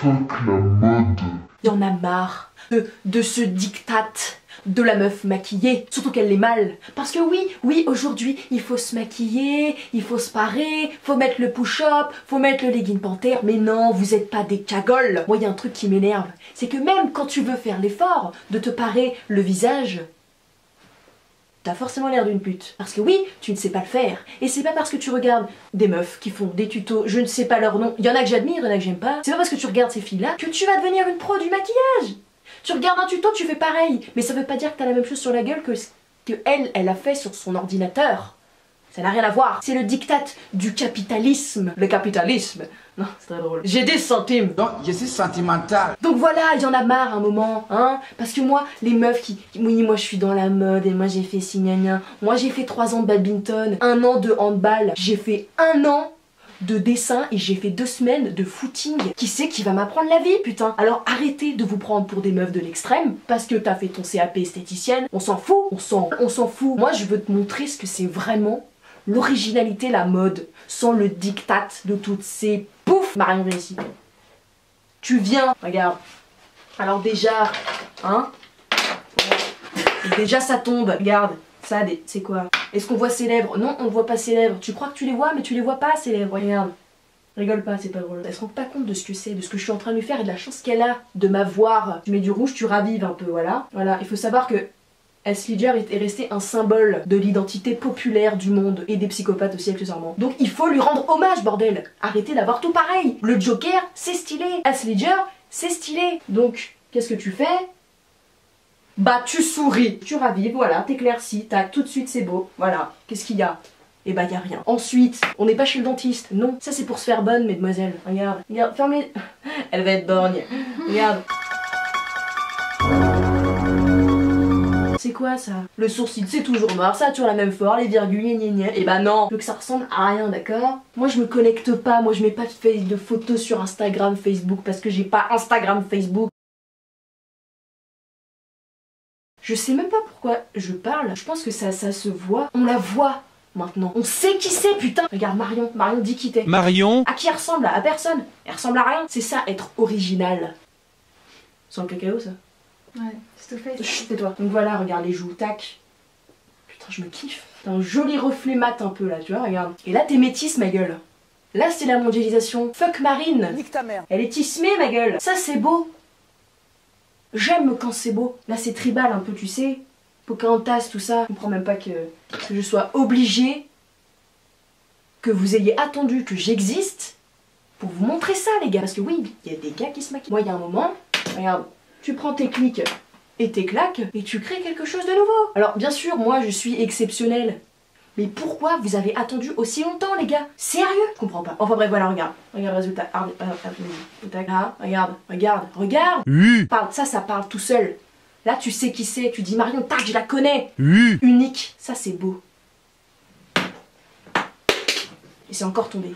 la mode. Il y en a marre de ce diktat de la meuf maquillée, surtout qu'elle est mal. Parce que oui, aujourd'hui, il faut se maquiller, il faut se parer, faut mettre le push-up, faut mettre le legging panthère, mais non, vous êtes pas des cagoles. Moi, il y a un truc qui m'énerve, c'est que même quand tu veux faire l'effort de te parer le visage, t'as forcément l'air d'une pute. Parce que oui, tu ne sais pas le faire. Et c'est pas parce que tu regardes des meufs qui font des tutos, je ne sais pas leur nom, il y en a que j'admire, il y en a que j'aime pas, c'est pas parce que tu regardes ces filles-là que tu vas devenir une pro du maquillage. Tu regardes un tuto, tu fais pareil. Mais ça veut pas dire que t'as la même chose sur la gueule que elle a fait sur son ordinateur. Ça n'a rien à voir. C'est le diktat du capitalisme. Le capitalisme. Non, c'est très drôle. J'ai des centimes. Donc, je suis sentimental. Donc voilà, il y en a marre un moment, hein. Parce que moi, les meufs oui, moi je suis dans la mode et moi j'ai fait ci, gna gna. Moi j'ai fait 3 ans de badminton, 1 an de handball. J'ai fait 1 an de dessin et j'ai fait 2 semaines de footing. Qui c'est qui va m'apprendre la vie, putain? Alors arrêtez de vous prendre pour des meufs de l'extrême parce que t'as fait ton CAP esthéticienne. On s'en fout, on s'en fout. Moi je veux te montrer ce que c'est vraiment l'originalité, la mode, sans le diktat de toutes ces pouf. Marion, viens ici. Tu viens, regarde. Alors déjà, hein? Déjà ça tombe, regarde. Ça, c'est quoi? Est-ce qu'on voit ses lèvres? Non, on voit pas ses lèvres. Tu crois que tu les vois, mais tu les vois pas, ses lèvres. Regarde. Rigole pas, c'est pas drôle. Elle se rend pas compte de ce que c'est, de ce que je suis en train de lui faire et de la chance qu'elle a de m'avoir. Tu mets du rouge, tu ravives un peu, voilà. Voilà, il faut savoir que Heath Ledger est resté un symbole de l'identité populaire du monde et des psychopathes aussi accessoirement. Donc il faut lui rendre hommage, bordel. Arrêtez d'avoir tout pareil. Le Joker, c'est stylé. Heath Ledger, c'est stylé. Donc, qu'est-ce que tu fais? Bah tu souris, tu ravives, voilà, t'éclaircis, tac, tout de suite c'est beau, voilà. Qu'est-ce qu'il y a? Eh bah y a rien. Ensuite, on n'est pas chez le dentiste, non. Ça c'est pour se faire bonne, mesdemoiselles. Regarde, regarde, ferme les... Elle va être borgne. Regarde. C'est quoi ça? Le sourcil c'est toujours noir, ça a toujours la même forme, les virgules, gna gna. Et bah non, je veux que ça ressemble à rien, d'accord? Moi je me connecte pas, moi je mets pas de photos sur Instagram, Facebook, parce que j'ai pas Instagram, Facebook. Je sais même pas pourquoi je parle, je pense que ça se voit. On la voit maintenant. On sait qui c'est, putain. Regarde Marion, Marion dis qui t'es. Marion. À qui elle ressemble? À personne. Elle ressemble à rien. C'est ça, être original. Sans le cacao ça? Ouais, c'est tout fait. Chut, tais-toi. Donc voilà, regarde les joues, tac. Putain, je me kiffe. T'as un joli reflet mat un peu là, tu vois, regarde. Et là t'es métisse ma gueule. Là c'est la mondialisation. Fuck Marine. Nique ta mère. Elle est tismée ma gueule. Ça c'est beau. J'aime quand c'est beau. Là c'est tribal un peu, tu sais. Pocahontas, tout ça. Je comprends même pas que je sois obligée, que vous ayez attendu que j'existe pour vous montrer ça les gars. Parce que oui, il y a des gars qui se maquillent. Moi il y a un moment, regarde, tu prends tes clics et tes claques et tu crées quelque chose de nouveau. Alors bien sûr, moi je suis exceptionnelle. Mais pourquoi vous avez attendu aussi longtemps les gars? Sérieux? Je comprends pas. Enfin bref, voilà, regarde. Regarde le résultat. Là, regarde. Parle, ça parle tout seul. Là tu sais qui c'est, tu dis Marion, tac, je la connais. Unique, ça c'est beau. Et c'est encore tombé.